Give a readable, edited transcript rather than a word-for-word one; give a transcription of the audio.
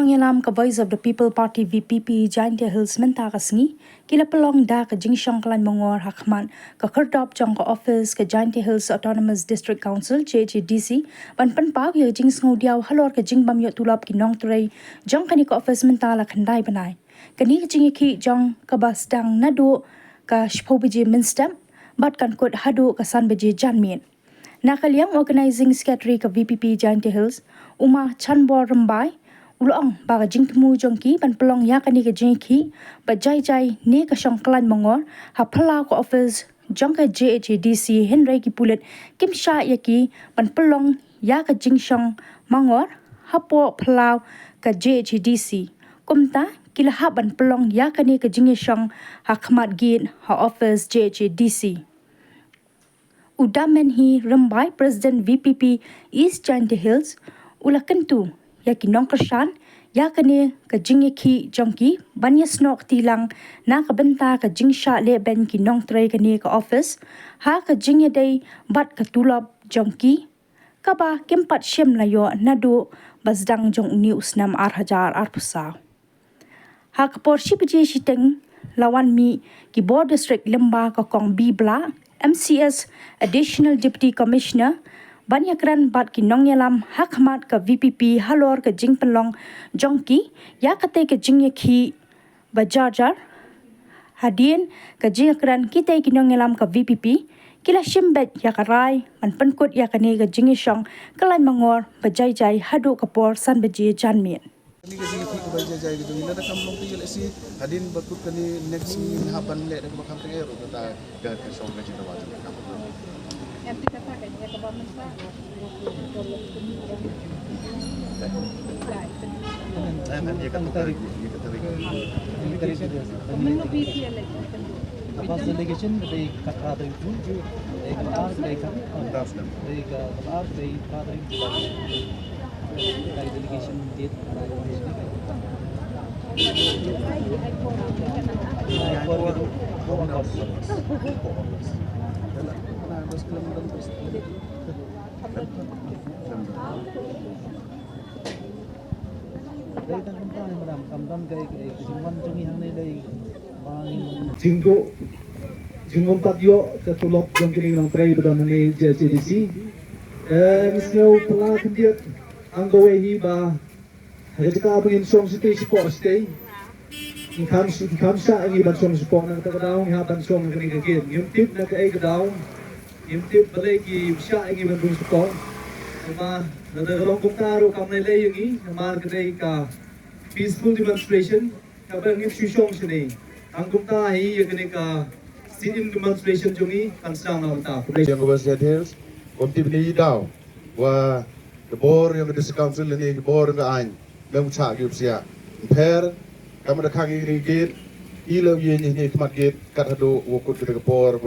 Kinongelam ka Voice of the People Party VPP Giant Hills menta kasngi kila pelong da ka jingsong kyllaiñ myngngor ha khmat ka khardop jong ka office ka Giant Hills Autonomous District Council JHADC ban pau ye jings ngodiaw halor ka jingbam yo tulap ki nongtrei jong kani ka office menta la khandai banai kani ka jingi ki jong ka bas dang nadu ka shpobiji minstem bat kan kot hadu ka sanbeji janmien nakaliang organizing secretary ka VPP Giant Hills Uma Chanbor Rambai Ulong baga jingtmu jongki ban pelong ya kani ka jingki ba jai ne ka shong kyllaiñ myngngor ha phala ko office jong ka JHADC Henry ki pulet kim sha yaki ban pelong ya ka jingshong myngngor ha po phala ka JHADC kumta kila ha ban pelong ya kani ka jingishong ha khmat gate ha office JHADC Udamen hi Rambai President VPP East Giant Hills ulakentu yaki nongkershan ya kane ka jingi ki jongki banya snok tilang na ka benta ka jingsha le ben ki nongtrei kane ka office ha ka jingi dei bat ka tulap jongki ka ba kempat shem layo nadu basdang jong news nam arhajar arpusa ha ka porshi pije shiteng lawan mi ki board district lemba ka kong bibla MCS additional deputy commissioner Banyakran bat ki nongyelam khmat ka VPP halor ka jingpelong jongki ya kate ka jingyaki bajarjar hadien ka jingakran kite ki nongyelam ka VPP kila shimbet ya karai man penkut ya kane ka jingishong kyllaiñ myngngor bajai hadu kapor san baji janmien Ini kasi kita baca jaya gitu. Ini ada kamlong tu jelas sih. Hadin bakut kali next ni hapan lek dak makam tengero kata gad ke song ka cinta wajib. Yang kita pakai ni kebab mesra. Kan dia kan tarik. Menurut visi lagi. Apa delegation dari kata dari itu, dari kata dari kata dari delegation date. Jingom tatyo sa tulok ng kiling ng tray pada ni JHADC. Misnyo pala kandiat ang gawahi ba hagajaka abang song sitay si po stay. Ikamsa ang iban song si po ng takadaw ng hapan song ng kanigagin. Yung tip na kaay kadaw, yung tip balay ki siya ang iban song si po. Nama nadagalong kumtaro kam na yung namar kaday ka peaceful demonstration kabang yung siyong sinay. Ang kumtahi yung kanay ka sit-in demonstration jungi kan sedang na kita. Yang gobas Hills, konti beli daw. Wa the board yang the council ni the board nga an lang cha gyup sia. Per kamera kangi ni gate ilo yen ni khmat gate kat hado wokut ke por